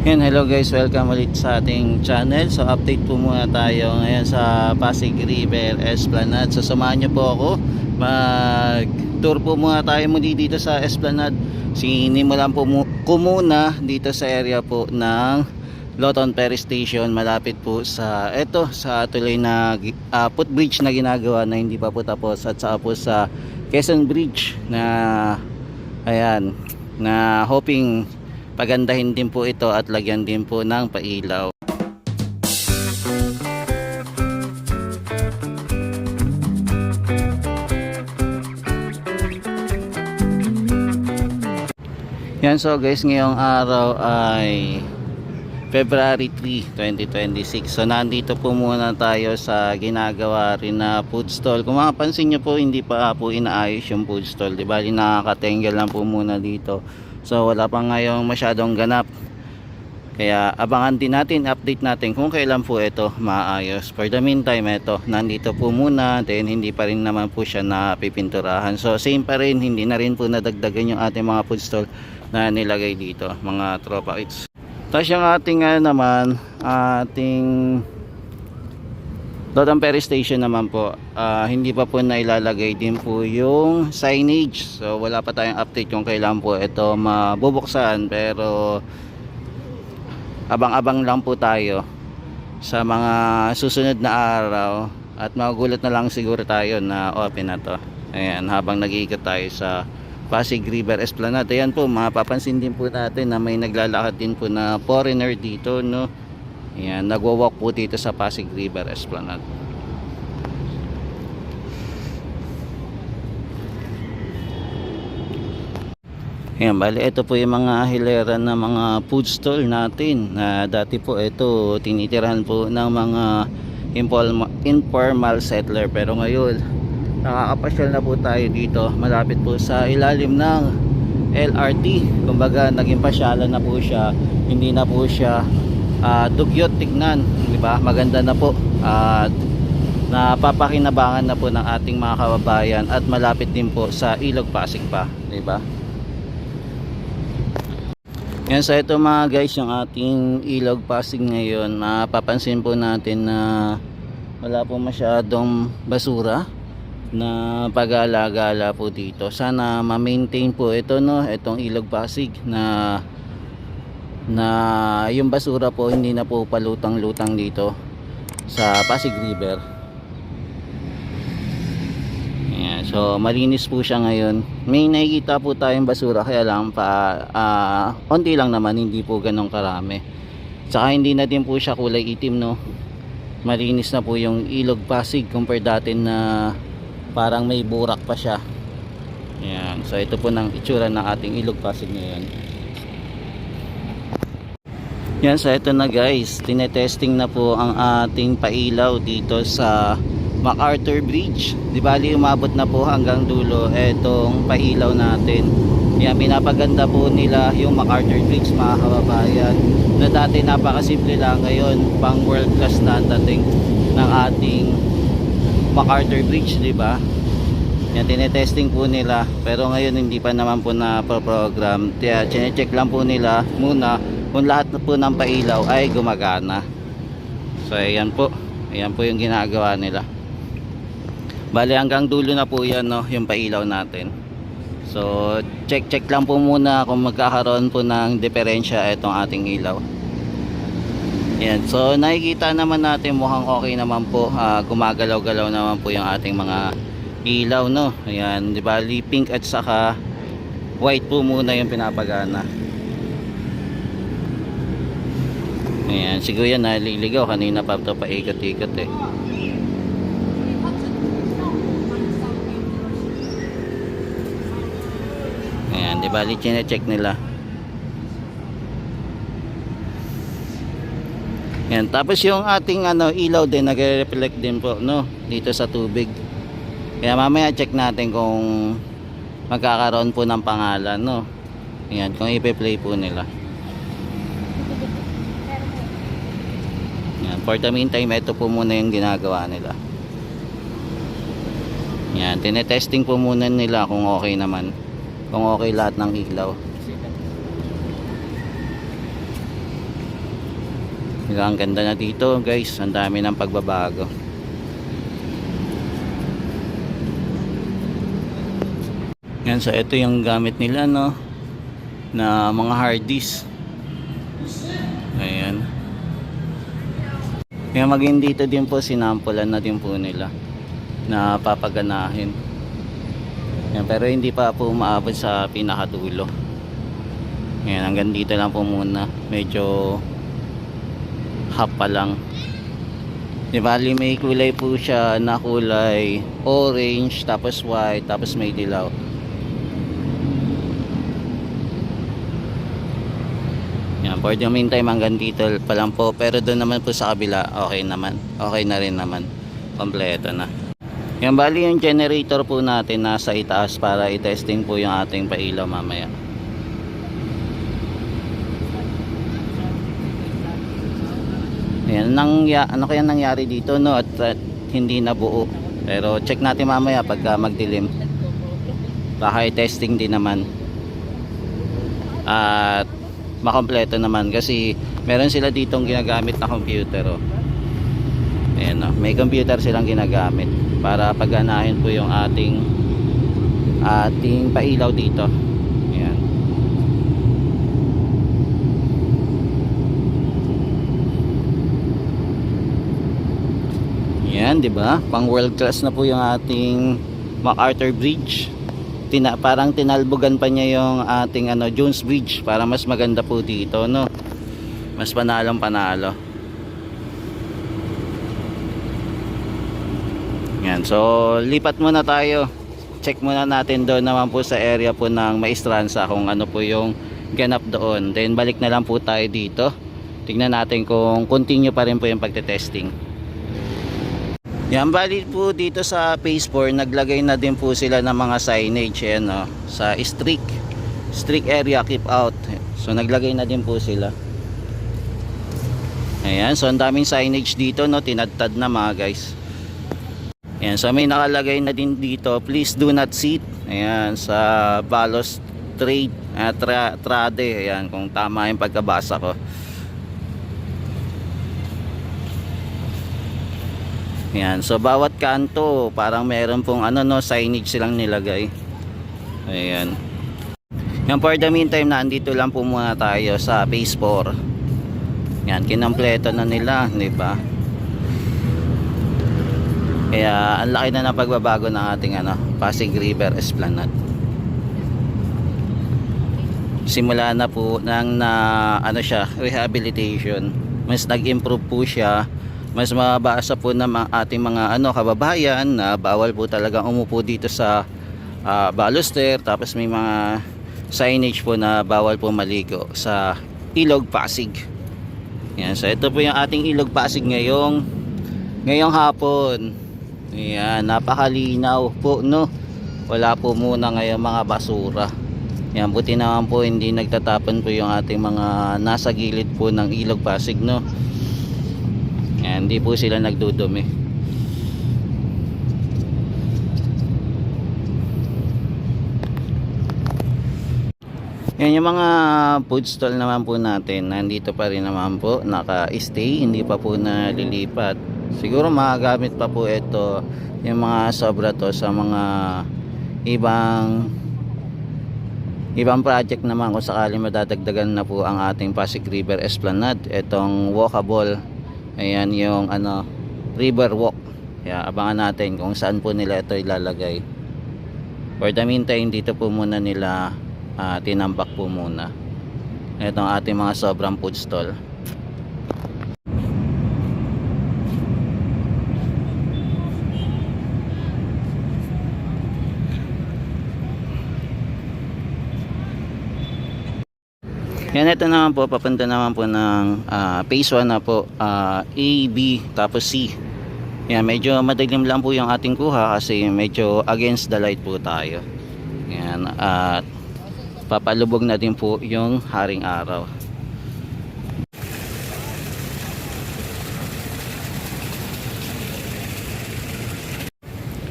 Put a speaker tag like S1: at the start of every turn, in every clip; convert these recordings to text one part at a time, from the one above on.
S1: Yan, hello guys, welcome ulit sa ating channel. So update po muna tayo ngayon sa Pasig River Esplanade. So samahan nyo po ako, mag tour po muna tayo muli dito sa Esplanade. Sinimulan po ko muna dito sa area po ng Loton Ferry Station, malapit po sa sa tuloy na footbridge na ginagawa na hindi pa po tapos, at saka po sa Quezon Bridge na ayan, na hoping pagandahin din po ito at lagyan din po ng pailaw. Yan, so guys, ngayong araw ay February 3, 2026. So nandito po muna tayo sa ginagawa rin na food stall. Kung makapansin nyo po, hindi pa po inaayos yung food stall, di ba? Nakakatenggal lang po muna dito. So wala pa ngayong masyadong ganap. Kaya abangan din natin, update natin kung kailan po ito maayos. For the meantime, ito, nandito po muna. Then hindi pa rin naman po siya napipinturahan. So same pa rin, hindi na rin po nadagdagan yung ating mga food stall na nilagay dito, mga tropa kits. Tapos yung ating ating Loton Ferry Station naman po, hindi pa po nailalagay din po yung signage. So wala pa tayong update kung kailan po ito mabubuksan, pero abang-abang lang po tayo sa mga susunod na araw, at magugulat na lang siguro tayo na open na to. Ayan, habang nag-iikot tayo sa Pasig River Esplanade. Ayan po, mapapansin din po natin na may naglalakad din po na foreigner dito, no? Ayan, nagwa-walk po dito sa Pasig River Esplanade. Ayan, bali, ito po yung mga hilera na mga food stall natin na dati po ito tinitirahan po ng mga informal settler, pero ngayon nakakapasyal na po tayo dito, malapit po sa ilalim ng LRT. Kumbaga naging pasyalan na po siya, hindi na po siya dugyot tignan, di ba? Maganda na po at napapakinabangan na po ng ating mga kababayan, at malapit din po sa Ilog Pasig pa, di ba? Yan, so ito mga guys, yung ating Ilog Pasig ngayon. Mapapansin po natin na wala po masyadong basura na pag-alagala po dito. Sana ma-maintain po ito, no, itong Ilog Pasig, na yung basura po hindi na po palutang-lutang dito sa Pasig River. Ayan, so malinis po siya ngayon. May nakikita po tayong basura, kaya lang konti lang naman, hindi po ganong karami. Saka hindi na din po siya kulay itim, no. Malinis na po yung Ilog Pasig compare dati na parang may burak pa siya. Ayan, so ito po ng itsura ng ating Ilog Pasig ngayon. Yan, so ito na guys, tinetesting na po ang ating pailaw dito sa MacArthur Bridge. Di bali umabot na po hanggang dulo etong pailaw natin. Yan, pinapaganda po nila yung MacArthur Bridge, mga kababayan, na dati napakasimple lang, ngayon pang world class na dating ng ating MacArthur Bridge, di ba? Yan, tinetesting po nila, pero ngayon hindi pa naman po na program. Kaya chine-check lang po nila muna kung lahat na po ng pailaw ay gumagana. So ayan po yung ginagawa nila. Bali hanggang dulo na po yan, no, yung pailaw natin. So check lang po muna kung magkakaroon po ng diferensya itong ating ilaw. Yan, so nakikita naman natin mukhang okay naman po, gumagalaw-galaw naman po yung ating mga ilaw, no. Ayan, di ba, pink at saka white po muna yung pinapagana. Ayan, siguro yan naliligaw, kanina pa ito paikot-ikot eh. Ayan, di ba, chine-check nila. Yan, tapos yung ating ilaw din nagre-reflect din po, no, dito sa tubig. Kaya mamaya check natin kung magkakaroon po ng pangalan, no. Yan, kung i-play po nila. Yan, for the meantime, ito po muna yung ginagawa nila. Yan, tinetesting po muna nila kung okay naman, kung okay lahat ng ilaw. Ang ganda na dito guys, ang dami ng pagbabago. Yan, so ito yung gamit nila, no, na mga hard disk. Ayan. Kaya maging dito din po, sinampulan na din po nila na papaganahin. Yan, pero hindi pa po umaabot sa pinakadulo. Yan, hanggang dito lang po muna. Medyo half pa lang. Di bali may kulay po siya na kulay orange, tapos white, tapos may dilaw. Yan, for the meantime hanggang dito pa lang po. Pero doon naman po sa kabila, okay naman. Okay na rin naman. Kompleto na. Yan, bali yung generator po natin nasa itaas para i-testing po yung ating pailaw mamaya. Yan, ano kaya nangyari dito, no, at hindi nabuo. Pero check natin mamaya pagka magdilim. Baka i-testing din naman. At makompleto naman kasi meron sila ditong ginagamit na computer, oh. Ayan, oh, may computer silang ginagamit para pagganahin po yung ating pailaw dito. Ayan. Ayan, di ba? Pang world class na po yung ating MacArthur Bridge. Parang tinalbogan pa niya yung ating Jones Bridge para mas maganda po dito, no, mas panalong panalo. Yan, so lipat muna tayo, check muna natin doon naman po sa area po ng Maestranza kung ano po yung ganap doon, then balik na lang po tayo dito, tignan natin kung continue pa rin po yung pagte-testing. Yan, bali po dito sa phase 4 naglagay na din po sila ng mga signage, yan, no, sa strict area, keep out. So naglagay na din po sila. Ayan, so ang daming signage dito, no, tinadtad na mga guys. Ayan, so may nakalagay na din dito, please do not sit. Ayan, sa balustrade, trade. Ayan, kung tama yung pagkabasa ko. Ayan, so bawat kanto parang meron pong signage silang nilagay. Ayan. Yan, for the meantime nandito lang po muna tayo sa phase 4. Yan, kinampleto na nila, di ba? Kaya ang laki na ng pagbabago ng ating Pasig River Esplanade. Simula na po ng rehabilitation. Mas nag-improve po siya. Mas mabasa po ng ating mga kababayan na bawal po talaga umupo dito sa baluster, tapos may mga signage po na bawal po maligo sa Ilog Pasig. Yan, so ito po yung ating Ilog Pasig ngayong hapon. Yan, napakalinaw po, no. Wala po muna ngayon mga basura. Yan, buti naman po hindi nagtatapon po yung ating mga nasa gilid po ng Ilog Pasig, no. Yan, hindi po sila nagdudumi. Yan, yung mga food stall naman po natin, nandito pa rin naman po, naka-stay, hindi pa po nalilipat. Siguro magagamit pa po ito, yung mga sobra to sa mga ibang project naman kung sakali madadagdagan na po ang ating Pasig River Esplanade. Itong walkable, ayan yung river walk. Kaya abangan natin kung saan po nila ito ilalagay. For the meantime, dito po muna nila tinambak po muna itong ating mga sobrang food stall. Yan, ito naman po, papunta naman po ng phase 1 na po, A, B, tapos C. Yan, medyo madilim lang po yung ating kuha kasi medyo against the light po tayo. Yan, at papalubog na din po yung haring araw.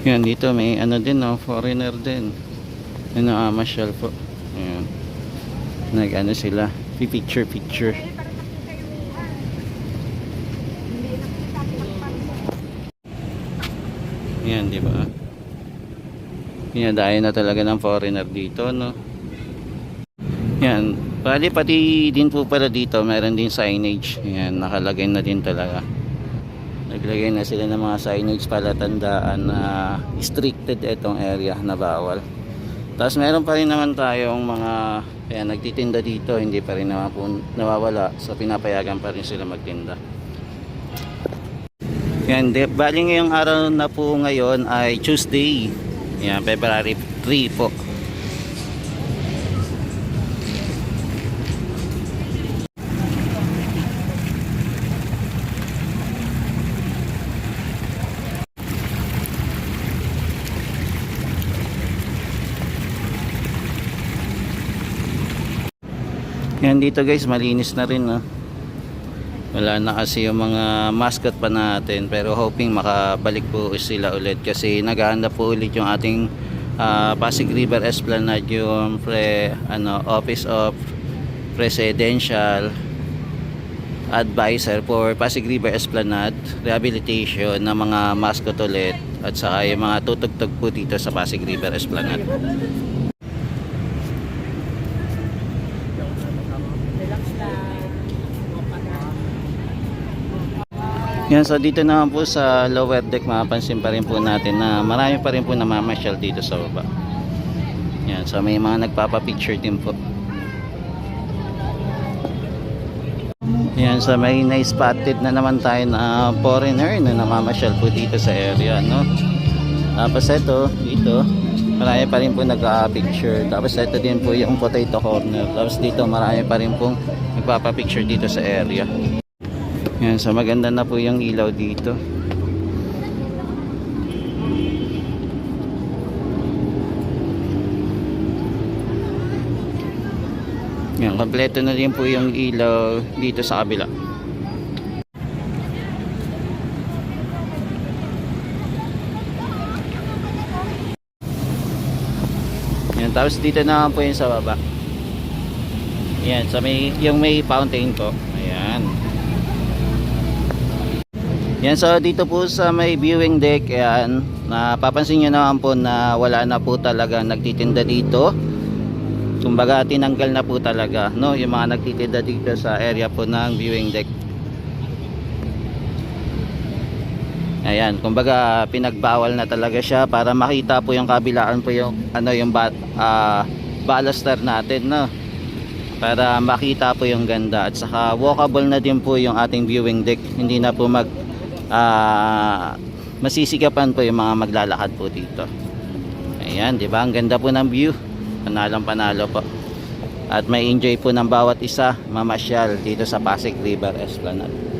S1: Yan, dito may din, foreigner din. Masyal po. Yan, sila, picture. Yan, di ba? Dinadayo na talaga ng foreigner dito, no? Yan. Pati din po pala dito, meron din signage. Yan, nakalagay na din talaga. Naglagay na sila ng mga signage palatandaan na restricted itong area na bawal. Tapos meron pa rin naman tayong mga nagtitinda dito, hindi pa rin naman po nawawala. So pinapayagan pa rin sila magtinda. Yan, bali ngayong araw na po ngayon ay Tuesday. Yan, February 3 po. Yan dito guys, malinis na rin, no? Wala na kasi yung mga mascot pa natin, pero hoping makabalik po sila ulit kasi naghahanap po ulit yung ating Pasig River Esplanade, yung Office of Presidential Advisor for Pasig River Esplanade Rehabilitation ng mga mascot ulit, at saka yung mga tutugtog po dito sa Pasig River Esplanade. Yan, so dito naman po sa lower deck, mapapansin pa rin po natin na marami pa rin po namamasyal dito sa baba. Yan, so may mga nagpapapicture din po. Yan, so may na-spotted na naman tayo na foreigner na namamasyal po dito sa area, no? Tapos ito, dito, marami pa rin po nagpa-picture. Tapos ito din po yung potato corner. Tapos dito, marami pa rin po nagpapapicture dito sa area. Yan, so maganda na po yung ilaw dito. Yan, kompleto na din po yung ilaw dito sa kabila. Yan, tapos dito na po yung sa baba. Yan, so yung may fountain po. Ayan. Yan, so dito po sa may viewing deck, ayan, napapansin nyo naman po na wala na po talaga nagtitinda dito. Kumbaga tinanggal na po talaga, no, yung mga nagtitinda dito sa area po ng viewing deck. Ayan, kumbaga pinagbawal na talaga siya para makita po yung kabilaan po yung yung baluster natin, no, para makita po yung ganda, at saka walkable na din po yung ating viewing deck. Hindi na po masisikapan po yung mga maglalakad po dito. Ayan, di ba? Ang ganda po ng view. Panalong panalo po. At may enjoy po ng bawat isa mamasyal dito sa Pasig River Esplanade.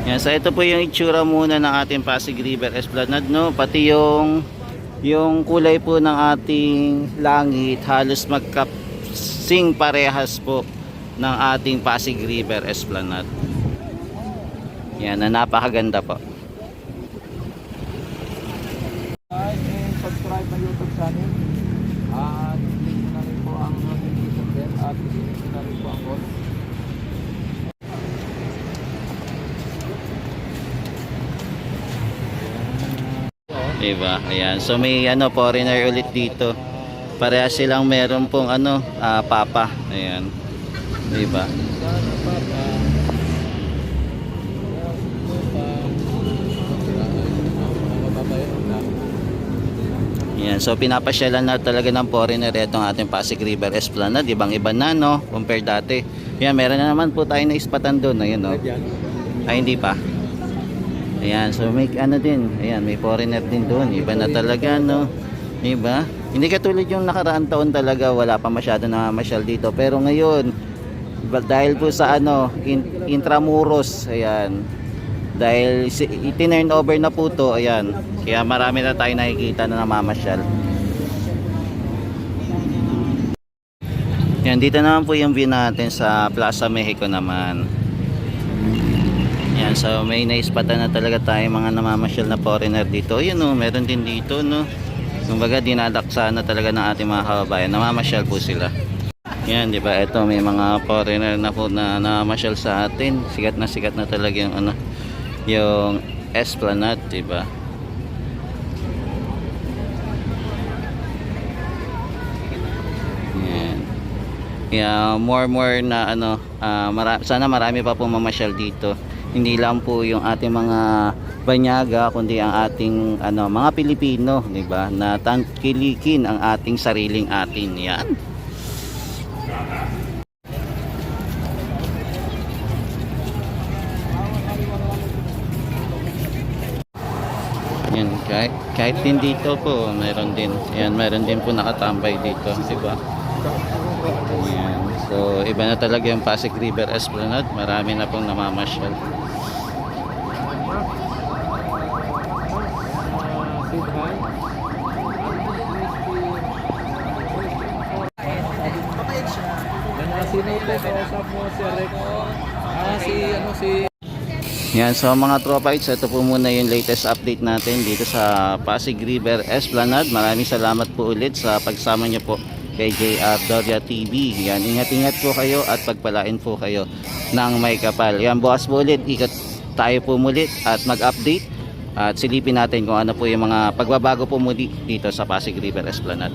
S1: Yan, so ito po yung itsura muna ng ating Pasig River Esplanade, no? Pati yung kulay po ng ating langit halos magkasing parehas po ng ating Pasig River Esplanade. Yan, na napakaganda po.
S2: Subscribe na YouTube channel at click na rin po ang notification bell at click na rin po ang all.
S1: Diba? Ayan. So may foreigner ulit dito. Parehas silang meron pong papa. Ayan. Diba? Ayan. So pinapasyalan na talaga ng foreigner itong ating Pasig River Esplanade. Ibang-iba na, no, compare dati. Ayan, meron na naman po tayo na ispatan doon. Ayan, no. Ay, hindi pa. Ayan, so may din, ayan, may foreigner din doon. Iba na talaga, no? Diba? Hindi katulad yung nakaraang taon talaga, wala pa masyado na masyal dito. Pero ngayon, dahil po sa Intramuros, ayan, dahil itinurn over na po to, ayan, kaya marami na tayo nakikita na namamasyal. Yan, dito naman po yung view natin sa Plaza Mexico naman. Yan, so may naispatan na talaga tayo mga namamasyal na foreigner dito. Yun no, meron din dito no. Kumbaga dinadaksa na talaga ng ating mga kababayan. Namamasyal po sila. Yan, di ba? Ito may mga foreigner na po na namamasyal sa atin. Sikat na talaga yung ano, yung Esplanade, di ba? Yan. Kaya more na ano, sana marami pa po mamasyal dito. Hindi lang po yung ating mga banyaga kundi ang ating ano, mga Pilipino, di ba? Na tangkilikin ang ating sariling atin. Yan. Yan, kahit din dito po, meron din. Yan, meron din po nakatambay dito, di ba? Yan. So, iba na talaga yung Pasig River Esplanade. Marami na pong namamasyal. Yan, so mga tropites, ito po muna yung latest update natin dito sa Pasig River Esplanade. Maraming salamat po ulit sa pagsama nyo po kay JR Doria TV. Yan, ingat-ingat po kayo at pagpalain po kayo ng may kapal. Yan, bukas po ulit, ikot tayo po muli at mag-update at silipin natin kung ano po yung mga pagbabago po muli dito sa Pasig River Esplanade.